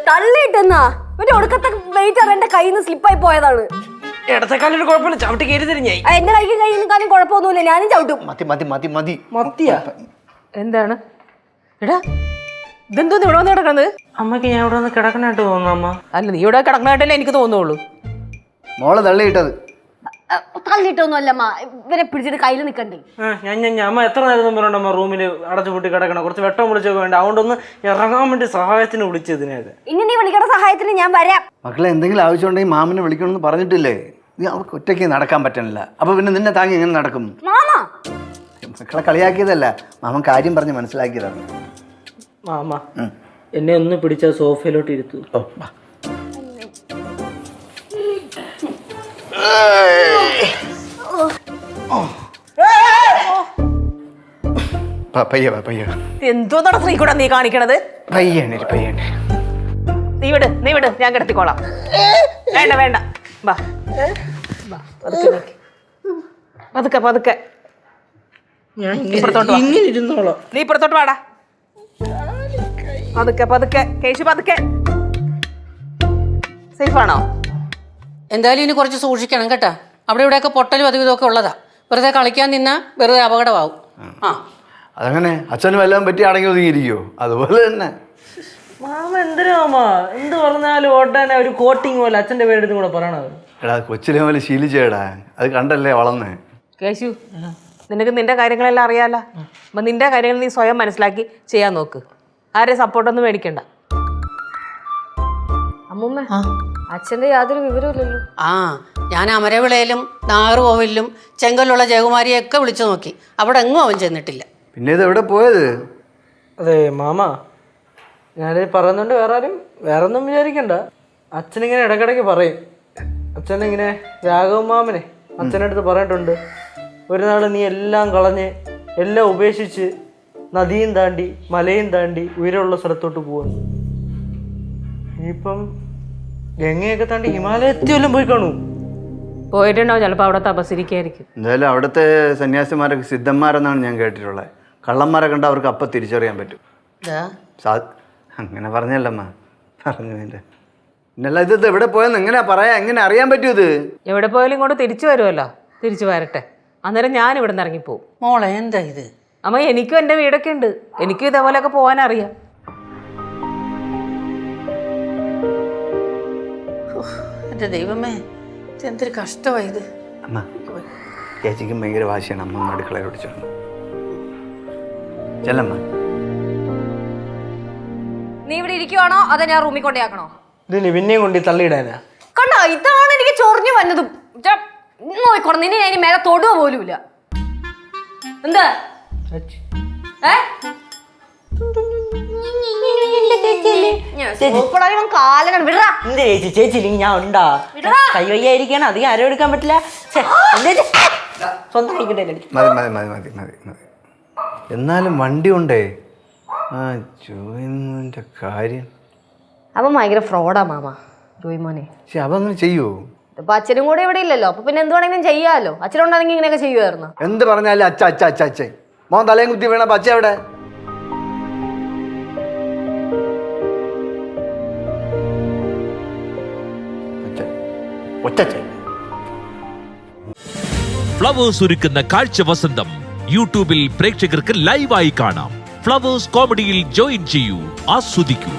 തള്ളിയിട്ടെന്നാ ഒരു ഒടുക്കത്തെ വെയിറ്റർ എന്റെ കയ്യിൽ നിന്ന് സ്ലിപ്പായി പോയതാണ്. ഇടത്തെക്കാലൊരു കുഴപ്പമില്ല, ചവിട്ടി കയറി തരിഞ്ഞായി. എന്റെ കയ്യിൽ കുഴപ്പമൊന്നുമില്ല, ഞാനും ചവിട്ടും. മത്തിയാ എന്താണ് എടാ ഇതെന്തോന്ന് ഇവിടെ വന്ന് കിടക്കണത്? അമ്മക്ക് ഞാൻ ഇവിടെ വന്ന് കിടക്കണായിട്ട് തോന്നുന്നു അമ്മ. അല്ല നീ ഇവിടെ കിടക്കണായിട്ടല്ലേ എനിക്ക് തോന്നുള്ളൂ. മോളെ തള്ളിയിട്ടത്. തള്ളിയിട്ടൊന്നുമല്ലമ്മ, ഇവരെ പിടിച്ചിട്ട് കയ്യിൽ നിൽക്കണ്ടേ. ഞാൻ അമ്മ എത്ര നേരം പറഞ്ഞമ്മ റൂമിൽ അടച്ചു പൂട്ടി കിടക്കണം, കുറച്ച് വെട്ടം വിളിച്ചൊക്കെ വേണ്ട, അതുകൊണ്ടൊന്ന് ഇറങ്ങാൻ വേണ്ടി സഹായത്തിന് വിളിച്ചതിനേത്. ഇനി നീ വിളിക്കണ സഹായത്തിന് ഞാൻ വരാം. മക്കളെ എന്തെങ്കിലും ആവശ്യമുണ്ടെങ്കിൽ മാമനെ വിളിക്കണമെന്ന് പറഞ്ഞിട്ടില്ലേ? നീ അവൾക്ക് ഒറ്റയ്ക്ക് നടക്കാൻ പറ്റണില്ല, അപ്പൊ പിന്നെ നിന്നെ താങ്ങി എങ്ങനെ നടക്കും? മക്കളെ കളിയാക്കിയതല്ല, മാമൻ കാര്യം പറഞ്ഞ് മനസ്സിലാക്കിയതാണ്. മാമ എന്നെ ഒന്ന് പിടിച്ച സോഫയിലോട്ട് ഇരുത്തു. എന്തോന്നാണ് സ്ത്രീ കൂടെ നീ കാണിക്കണത്? നീ വിട് ഞാൻ കിടത്തിക്കോളാം. വേണ്ട വാ പതുക്കെ ഇങ്ങനെ ഇരുന്നോളാം. നീ ഇപ്പുറത്തോട്ട് വാടാ. പതുക്കെ കേശു പതുക്കെ. സേഫാണോ? എന്തായാലും ഇനി കുറച്ച് സൂക്ഷിക്കണം കേട്ടാ. അവിടെ ഇവിടെയൊക്കെ പൊട്ടലും അതും ഇതൊക്കെ ഉള്ളതാ. വെറുതെ കളിക്കാൻ നിന്നാ വെറുതെ അപകടമാവും. അതങ്ങനെ അച്ഛനും എല്ലാം പറ്റി അടങ്ങി ഒതുങ്ങിയിരിക്കുവോ? അതുപോലെ തന്നെ മാമ എന്തിനാ മാമ എന്ത് പറഞ്ഞാലും ഓട്ടാൻ ഒരു കോട്ടിങ് പോലെ അച്ഛൻ്റെ പേരെടുത്തും കൂടെ പറയണത്. എടാ കൊച്ചിലെ പോലെ ശീലിച്ചേടാ, അത് കണ്ടല്ലേ വളർന്നേ. കേശു നിനക്ക് നിന്റെ കാര്യങ്ങളെല്ലാം അറിയാലോ. അപ്പം നിന്റെ കാര്യങ്ങൾ നീ സ്വയം മനസ്സിലാക്കി ചെയ്യാൻ നോക്ക്. ആരെ സപ്പോർട്ടൊന്നും മേടിക്കണ്ട. അമ്മൂമ്മ അച്ഛന്റെ യാതൊരു വിവരമില്ലല്ലോ. ഞാൻ അമരവിളയിലും നാഗർകോവിലും ചെങ്കലുള്ള ജയകുമാരിയൊക്കെ വിളിച്ചു നോക്കി, അവിടെ എങ്ങും അവൻ ചെന്നിട്ടില്ല. പിന്നെ ഇത് എവിടെ പോയത്? അതെ മാമ, ഞാനിത് പറയുന്നുണ്ട് വേറെ ഒന്നും വിചാരിക്കണ്ട. അച്ഛനിങ്ങനെ ഇടയ്ക്കിടയ്ക്ക് പറയും. അച്ഛനിങ്ങനെ രാഘവ മാമനെ അച്ഛൻ്റെ അടുത്ത് പറഞ്ഞിട്ടുണ്ട്, ഒരു നാൾ നീ എല്ലാം കളഞ്ഞ് എല്ലാം ഉപേക്ഷിച്ച് നദിയും താണ്ടി മലയും താണ്ടി ഉയരമുള്ള സ്ഥലത്തോട്ട് പോവാണ്. ഇനിയിപ്പം ഗംഗയൊക്കെ താണ്ടി ഹിമാലയത്തിൽ വല്ലതും പോയി കാണൂ. പോയിട്ടുണ്ടാവും, ചിലപ്പോൾ അവിടെ തപസ്സിരിക്കായിരിക്കും. എന്തായാലും അവിടുത്തെ സന്യാസിമാരൊക്കെ സിദ്ധന്മാരെന്നാണ് ഞാൻ കേട്ടിട്ടുള്ളത്. കള്ളന്മാരെ കണ്ട അവർക്ക് അപ്പം തിരിച്ചറിയാൻ പറ്റും. അങ്ങനെ പറഞ്ഞല്ലമ്മ, പറഞ്ഞതിൻ്റെ പിന്നല്ല. ഇത് എവിടെ പോയെന്ന് എങ്ങനെയാ പറയാ, എങ്ങനെ അറിയാൻ പറ്റൂ? ഇത് എവിടെ പോയാലും ഇങ്ങോട്ട് തിരിച്ചു വരുമല്ലോ. തിരിച്ചു വരട്ടെ, അന്നേരം ഞാൻ ഇവിടെ നിന്ന് ഇറങ്ങിപ്പോവും. മോളെ എന്താ ഇത്? അമ്മ എനിക്കും എൻ്റെ വീടൊക്കെ ഉണ്ട്, എനിക്കും ഇതേപോലെയൊക്കെ പോകാനറിയാം. എൻ്റെ ദൈവമേ, എന്തൊരു കഷ്ടമായത്. അമ്മ ചേച്ചിക്കും ഭയങ്കര വാശിയാണ്. അമ്മ അടുക്കളയിലോട്ട് ചെന്നു ചെല്ലമ്മ. നീ ഇവിടെ ഇരിക്കുവാണോ അതോ ഞാൻ റൂമിൽ കൊണ്ടേക്കണോ? ഇതിന് പിന്നെയും കൊണ്ട് തള്ളിയിടാനാ? കണ്ടോ, ഇതാണ് എനിക്ക് ചൊറിഞ്ഞു വന്നതും. നോയിക്കോണം, നിന്നെ ഞാൻ മേലെ തൊടുക പോലുമില്ല. എന്താ ചേച്ചി ഞാൻ ഉണ്ടാ കൈവയ്യായിരിക്കാണ്, അധികം ആരും എടുക്കാൻ പറ്റില്ല. സ്വന്തം മതി. എന്നാലും വണ്ടി ഉണ്ടേ. ജോയിന്റെ കാര്യം അവൻ ഭയങ്കര ഫ്രോഡാ മാമ, ജോയി മോനെ. പക്ഷെ അവ അങ്ങനെ ചെയ്യുവോ? ഇപ്പൊ അച്ഛനും കൂടെ ഇവിടെ ഇല്ലല്ലോ, അപ്പൊ പിന്നെ എന്ത് വേണമെങ്കിലും ചെയ്യാലോ. അച്ഛനുണ്ടാണെങ്കിൽ ഇങ്ങനെയൊക്കെ ചെയ്യുമായിരുന്നു. എന്ത് പറഞ്ഞാലും അച്ഛ മോൻ തലയും കുത്തി വീണ അച്ഛ എവിടെ? ഫ്ലവേഴ്സ് ഒരുക്കുന്ന കാഴ്ച വസന്തം യൂട്യൂബിൽ പ്രേക്ഷകർക്ക് ലൈവായി കാണാം. ഫ്ലവേഴ്സ് കോമഡിയിൽ ജോയിൻ ചെയ്യൂ, ആസ്വദിക്കൂ.